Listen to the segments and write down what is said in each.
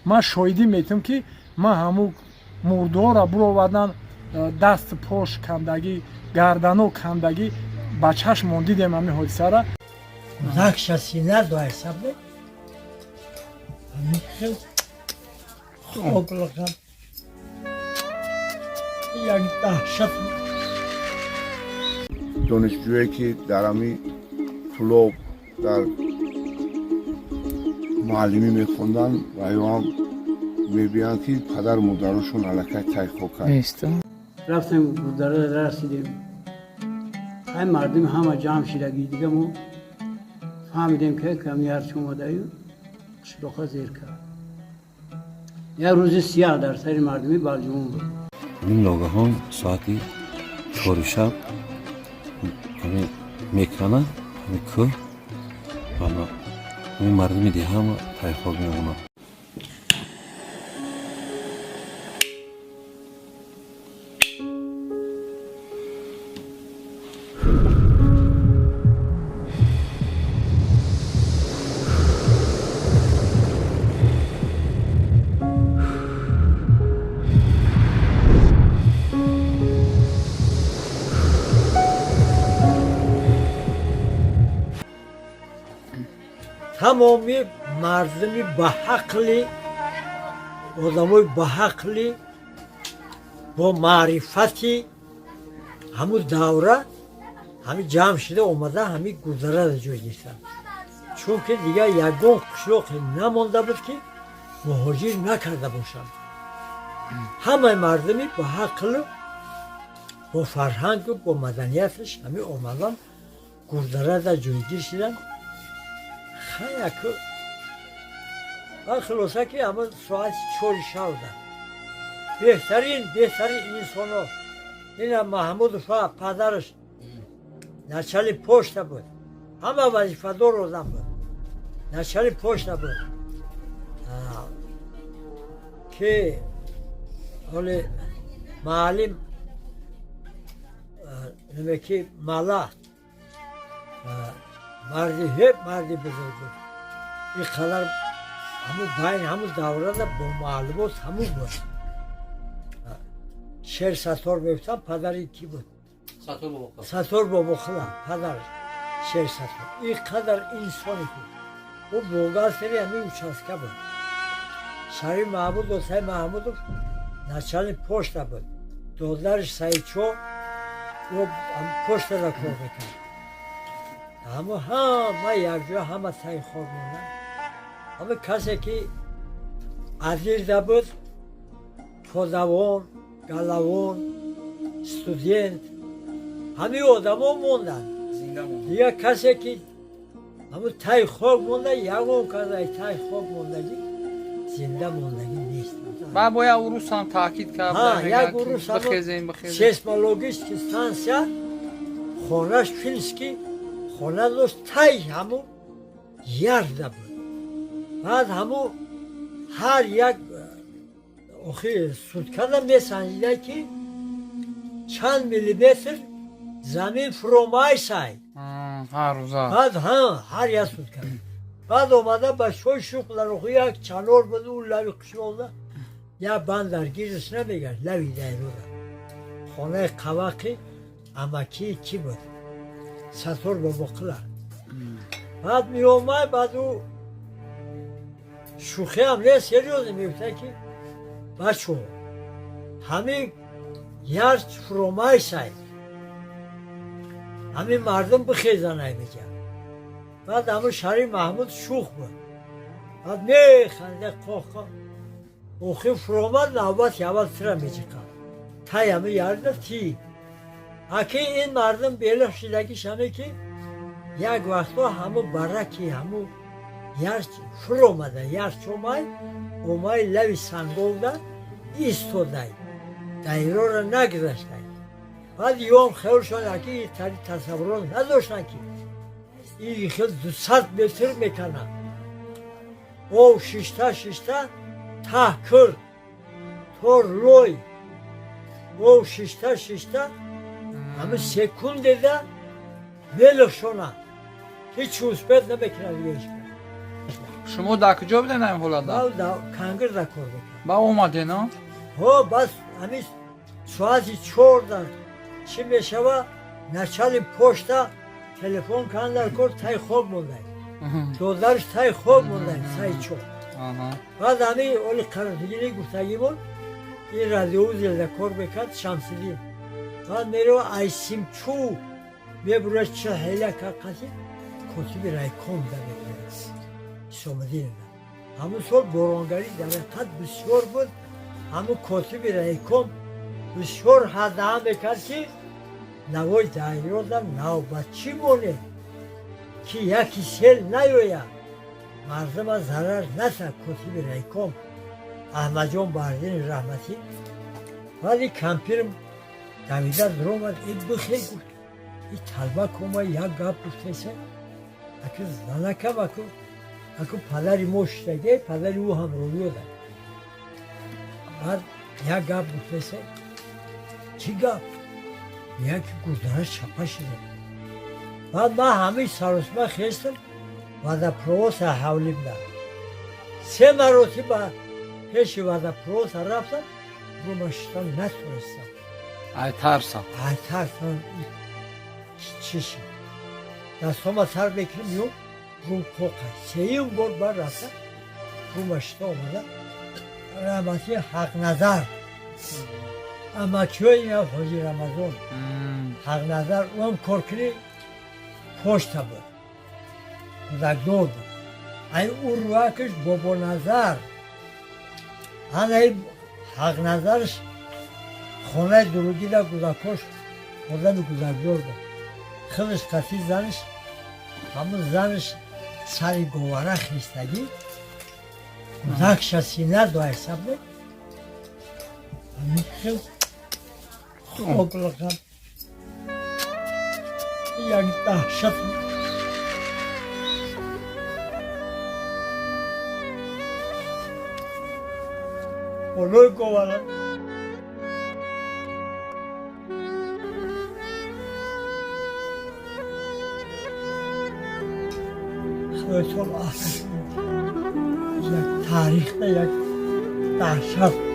ман шоҳидӣ метавонам ки ман ҳамун мурдора буровардан даст пош кандагӣ гардану кандагӣ ба чашмон дидем ҳамин ҳодисаро. Накша сина дой сабе. Хоб лакам. Як дахшат. دانشجویی که در همین طلاب در معلمی میخوندن و هم میبینن که پدر مادرشون علاقه تحقیق کرد. رفتیم گودره رسیدیم. همه مردم همه جمع شدگی دیگه ما فهمیدیم که کمیار چون مدعیو شلوخه زیر کرد. یه روزی سیاه در سر مردمی بالجمون بود. این ناگهان ساعتی 4 شب همین میکنه همین که همین مردمی دیگه همه تحقیق میمونن. تمامی مردمی با حقلی آدمای با حقلی با معرفتی همون دوره همین جمع شده اومده همین گذره را جای گرفتن چون که دیگه یگان قشلاق نمانده بود که مهاجر نکرده باشند همه مردمی با حقل با فرهنگ و با مدنیتش همین اومدن گذره را جایگیر شدن خیلی که خلاصه که همه ساعت 4 شب بهترین انسان ها این محمود فا پدرش نچل پشت بود همه وظیفه دار آدم بود نچل پشت بود که حالی معلم نمیکی ملا مردی بزرگ بود این قدر همون دوره با معلومات همون بود شعر ستار بفتم پدری کی بود؟ ستار بابا خلا پدرش شعر ستار این قدر انسانی بود او بوگل سری همین اوچاسکه بود شری محمود و سای محمود نچل پشت بود دادرش سایچو و پشت را کار بکرد همه یک جا همه سعی خواب موندن همه کسی که عزیز بود پادوان، گلوان، استودینت همه آدم ها موندن دیگه کسی که همه تای خواب مونده یکون کسی تای خواب موندگی زنده موندگی نیست و باید اروس هم تاکید کرد یک اروس هم سیسمولوژیست که ستانسیا خونش فیلسکی خونه داشت تای همون یرده بود بعد همون هر یک سودکده میسنجیده که چند میلیمتر زمین فرومای سای هر روزا بعد هر یک سودکده بعد اومده به شوی شوقلر رو یک چنور بود اون لوی قشلوده یا بندرگیرش نمیگرد لوی دیروده خانه قواقی امکی چی بود ستار با بقله بعد می اومد بعد او شوخی هم نه سریوزی میفته که بچه همین یرچ فرومای سای همین مردم بخیزن نمیگن بعد همون شری محمود شوخ بود بعد میخنده قاقا اوخی فرومد نوبت یوال سر میجکن تای همه یرده تی اکی این مردم بیله شدگیش همه که یک وقتا همو برکی همو یرچ فرومده یرچ اومای لوی سنگولده ایستوده دایره را نگذاشته بعد یوم خیلی شد اکی این تصورات نداشتن که این خیلی 200 متر میکنه او ششته ته کرد تور لوی او ششته همه سکونده ده میلخشونه هیچ اوسپت نمیکنه دیگه شما در کجا بودین این ولادت؟ ما در کنگر در کار بکنم با اومدین ها؟ ها بس همیش ساعتی 14 چی میشوه نچال پشتا تلفن کن در کار تای خواب موندن دولارش تای خواب موندن سای چون بعد همی اولی قرارگیری گفتگی بود این رادیو زیر در کار بکرد شمسیدین بعد میرو ایسیم چو میبروش چه حیله که قصی کتبی رای کم در بگیرد سومدین همون سال برانگاری در قد بسیار بود همون کتبی رای کم بسیار هدام بکرد که نوای دایره در نوبت چی مونه که یکی سیل نیوید مردم از ضرر نسد کتبی رای کم احمد جان باردین رحمتی ولی کمپیرم دویده در اومد این بخیر گفت این طلبه کما یک گپ گفته اکو زنکم اکو پدری مشتگه پدری او هم رویو داد بعد یک گپ گفته چی گپ؟ یکی گردنش چپه شده بعد من همه سرسمه خیستم و در پروس حولیم داد 3 مرتبه پیش و در پروس رفتم رو مشتم نتونستم ای ترسم چیشم دستم سر بکنم یو رو پوقه 3 بار بر رفتم رو مشتا آمده رحمتی حق نظر اما کیوی میاد حاجی رمضان حق نظر اون کرکنی پشت بود بزرگدار بود این اروکش بابا نظر این حق نظرش خونه درودی در گذاکش مردن گذاردار بود خیلیش کسی زنش همون زنش سری گواره خیستگی گذاکش سینه دو حساب بود همین خیلی خوب لقم یک دهشت بلوی گواره خیلی آتش یک تاریخ یک دهشت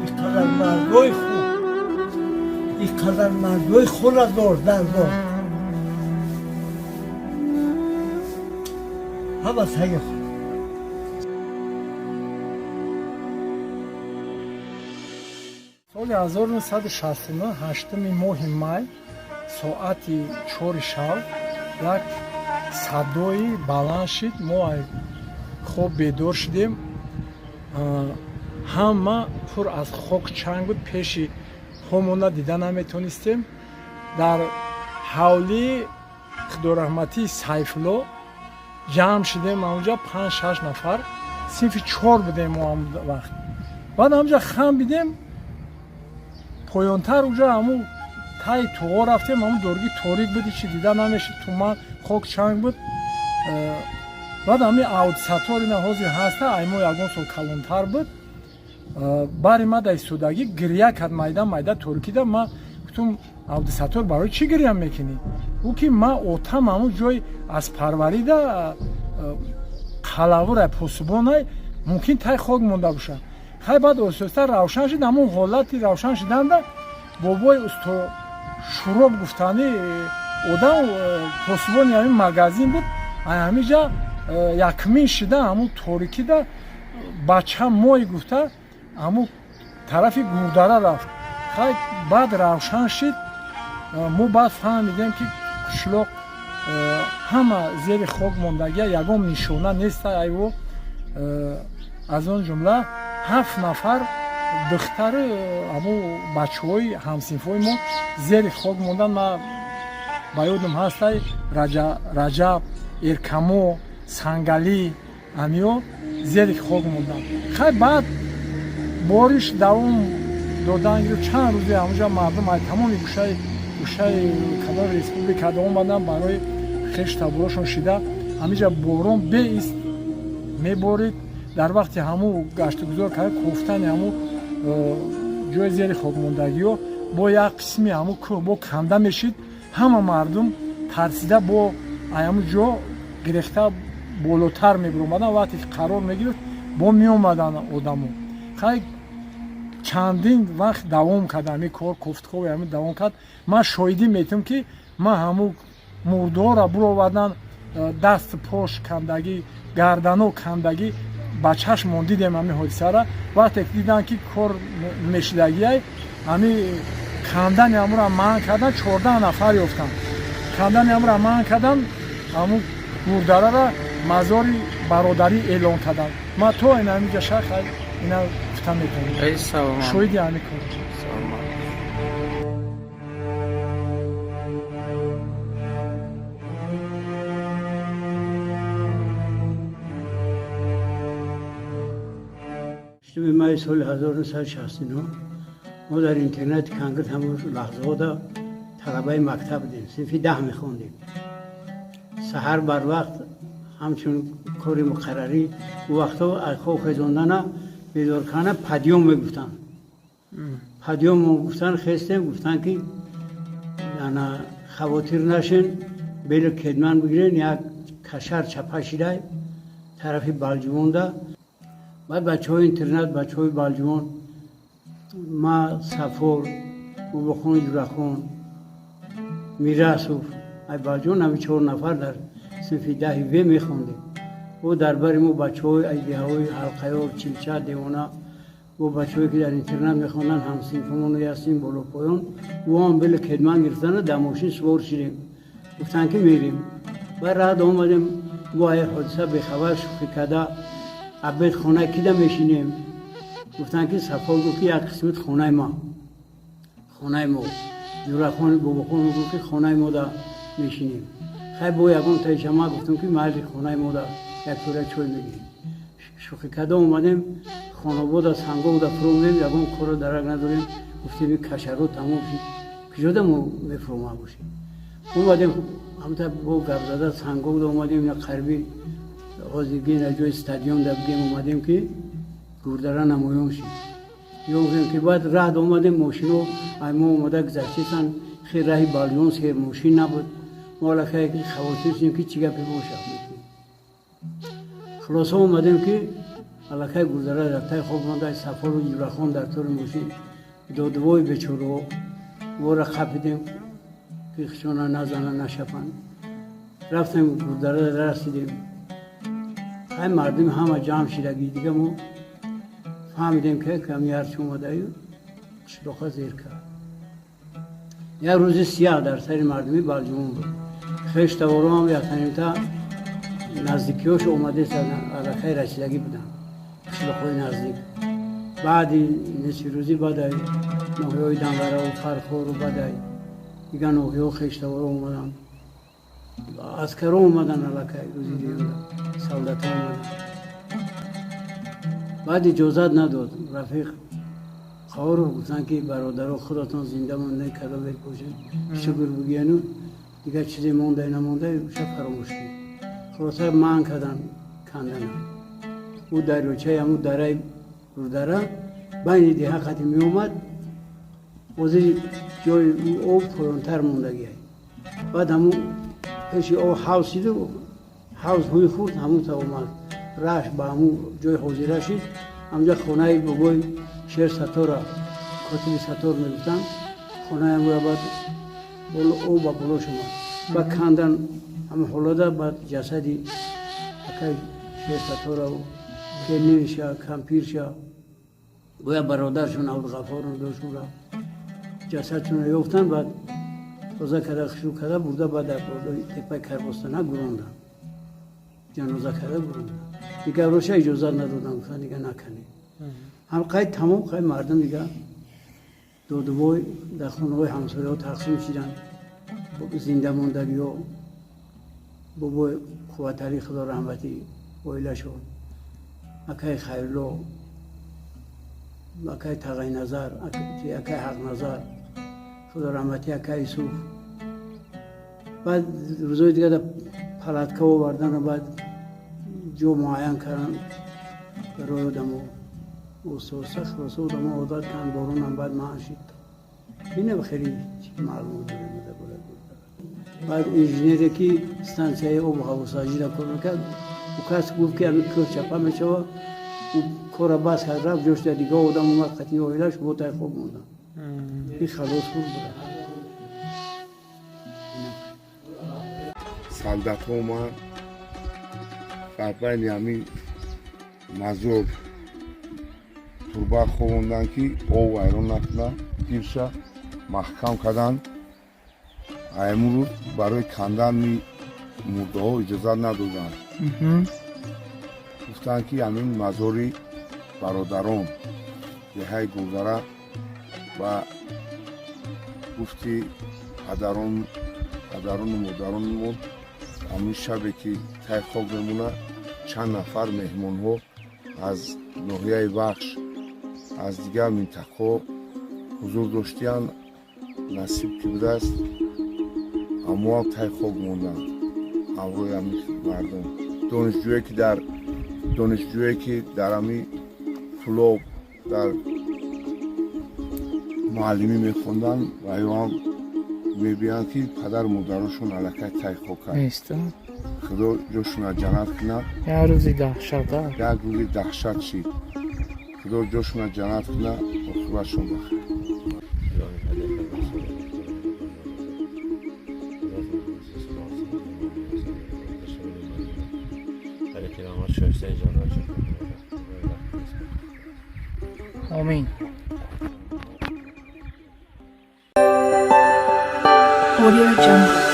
اینقدر مردوی خوب اینقدر مردوی خود را دار همه سگه خود соли 1969 8 моҳи май соати 4 шаб як садои баланд шид мо хоб бедор шудем ҳама пур аз хокчанг буд пеши ҳомона дида наметонистем дар ҳавли худораҳматии сайфулло ҷамъ шудем онҷа 5-6 нафар синфи 4 будем мо ҳам вақт баъд ҳамҷа хам бидем поёнтар уҷа ҳаму таи туғо рафтем ҳаму дорги торик буд чи дида намешуд туман хокчанг буд баъд ҳами аудисатори на ҳозир ҳаста аймо ягон сол калонтар буд бари ма да истодагӣ гирья кард майда торикида ма гуфтум аудисатор барои чӣ гирья мекунӣ ӯ ки ма отам ҳаму ҷой аз парварида қалавура посубонай мумкин тай хок монда бошад хай баъд осоиста равшан шуд ҳамун ҳолати равшан шуданда бобои усто шуроб гуфтани одам посубони ҳамин магазин буд ҳамиҷа якмин шуда ҳамун торикида бача мой гуфта ҳамун тарафи гурдара рафт хай баъд равшан шид мо баъд фаҳмидем ки қишлоқ ҳама зери хок мондагия ягон нишона неста айво аз он ҷумла 7 нафар духтари ҳаму бачаҳои ҳамсинфҳои мо зери хок мондан ма ба ёдам ҳастай раҷаб эркамо сангалӣ ҳамиё зери хок мондан хай баъд бориш давом додан чанд рӯзе ҳамуҷа мардум ай тамоми гӯшаи кадоми республика омадан барои хеш таборошон шида ҳамиҷа борон беист меборид дар вақти ҳаму гаштугузор кард кофтани ҳаму ҷои зери хокмондагиҳо бо як қисми ҳамун кӯҳ бо канда мешид. ҳама мардум тарсида бо ҳамун ҷо гирехта болотар мебиромадан. вақте ки қарор мегирифт бо меомадан одамо. хай чандин вақт давом кард ҳамин кор, кофтхоби ҳамин давом кард. ман шоҳидӣ метавонам ки ман ҳамун мурдора буровардан даст пош кандагӣ, гардану кандагӣ ба чашмон дидем ҳамин ҳодисаро. вақте ки диданд ки кор мешидагиай ҳамин кандани ҳамуро манъ кардан, 14 нафар ёфтанд. кандани ҳамуро манъ кардан, ҳамун гурдараро мазори бародарӣ эълон карданд. ман то ин ҳаминҷа шахай ина гуфта метавонам. шоҳиди ҳамин кор. ماه سال 1969 ما در اینترنت کانگرد همون لحظه ها دا طلبه مکتب بودیم، صنف 10 میخوندیم. سحر بر وقت همچون کاری مقرری و وقتا از خواب خیزوندن بیدارخانه پدیوم میگفتن. پدیوم گفتن خواستیم، گفتن که یعنی خواتیر نشین، بیل کدمان بگیرین، یک کشر چپاشیده طرفی بالجوان دا. بعد بچه های اینترنت، بچه های بالجوان، ما سفر، او بخون جورخون، میراسوف، ای بالجوان همی 4 نفر در صنف 10 وی میخوندیم. او درباره مو بچه های ایده های حلقه ها، چلچه، دیوانا، او بچه هایی که در اینترنت میخوندن هم صنفمون رو یستیم بالا پایان، او هم بله کدمان گرفتن در ماشین سوار شدیم. گفتن که میریم. بعد راه آمدیم، وای حادثه بخبر شوخی کده، عبید خونه کده میشینیم. گفتن که صفا گفت که یک قسمت خونه ما جورا خونه بابا خونه گفت که خونه ما دا میشینیم. خیلی با یکون تای شما گفتم که محل خونه ما دا یک توره چوی میگیریم. شوخی کده اومدیم خانه بودا سنگا بودا فرومیم، یکون کار درک نداریم. گفتیم این کشرو تموم شد کجا دا ما میفرومه باشیم. اومدیم همتا با گرزده سنگا بودا اومدیم یا قربی حاضرگی نجوی استادیوم دا بگیم اومدیم که گوردره نمایان شد. یوم که بعد راه اومدیم ماشینو ما اومده گذشتن خیلی راهی بالجون سیر ماشین نبود. ما لکه که خواتیر شدیم که چیگه پی باشم میکنیم. خلاصه اومدیم که لکه گوردره در تای خوب مانده سفر و جورخان در طور ماشین دوای بچورو و را خفیدیم که خشونه نزنه نشپن. رفتیم گوردره رسیدیم. خیلی مردم همه جمع شدگی دیگه ما فهمیدیم که کمی هرچی اومده ایو شلوخه زیر کرد. یک روز سیاه در سر مردمی بالجوان بود. خشت ورو هم یکنیم تا نزدیکیوش اومده سردن علاقه رسیدگی بودن. شلوخه نزدیک. بعدی نصف روزی بدای نوحیوی دنگره و فرخور و بدای دیگه نوحیو خشت ورو اومدن. عسکرو اومدن علاقه روزی دیگه سولت اومدن. بعد اجازت نداد رفیق خواهر رو گفتن که برادرها خودتان زنده مونده کدا بیر پوشن شکر بگیانو دیگه چیزی مونده نمونده شب فراموش کنید. خلاصه من کردن کندن او دریاچه همون دره گوردره بین دیگه خطی می اومد وزی جای او پرانتر موندگی بعد همون پیشی او حوض شده حوض هوی خورد همون تا اومد راش با همون جای حوزیره شد همونجا خونه بابای شیر ستاره کتیب ستار میگفتن خونه همون بعد او با بلو شما با کندن همون حلاده بعد جسدی اکای شیر ستاره و کنیرشا کمپیرشا گویا برادرشون عبدالغفار دوشون را جسدشون را یافتن بعد تازه کده خشو کده برده بعد تپه کربستانه گروندن جنازه کرده گروندن دیگه روشه اجازت ندادن گفتن دیگه نکنی هم قید تمام قید مردم دیگه دو در خونه های همسایه ها تقسیم شدن زنده موندگی ها بابای قوتری خدا رحمتی ویله شد اکای خیرلو اکای تغیی نظر اکای حق نظر خدا رحمتی اکای یوسف بعد روزای دیگه در پلاتکه آوردن و بعد جو معین کردن برای دمو وسوسه خلاصه و ما عادت کن بارون هم بعد معاشید اینه خیلی معلوم داره بعد انجینیری که استانسیه آب و هوا سازی را کار میکرد و کس گفت که همین کار چپا میشه و کار باز کرد رفت جوش دیگه آدم اومد خطی آیلش بوتای خوب موندن این خلاص خوب بود солдатҳо ман дар байни ҳамин мазор турба ховонданд ки об вайрон накунад гирша маҳкам карданд имрӯз барои кандани мурдаҳо иҷозат надоданд гуфтанд ки ҳамин мазори бародарон деҳаи гулзара ва гуфти падарону модаронмон ҳамин шабе ки тай хок мемонад чанд нафар меҳмонҳо аз ноҳияи бахш аз дигар минтақаҳо ҳузур доштиянд насиб ки будааст ҳамоам тай хок монданд ҳамроҳи ҳамин мардум донишҷӯе ки дар ҳамин фулоб дар муаллимӣ мехонданд ва ҳам мебинанд ки падару модарошон аллакай тай хок кард худо ҷошона ҷаннат кунад як рӯзи даҳшат шид худо ҷошона ҷаннат кунад оқибатшон бахир آمین Audio Jungle.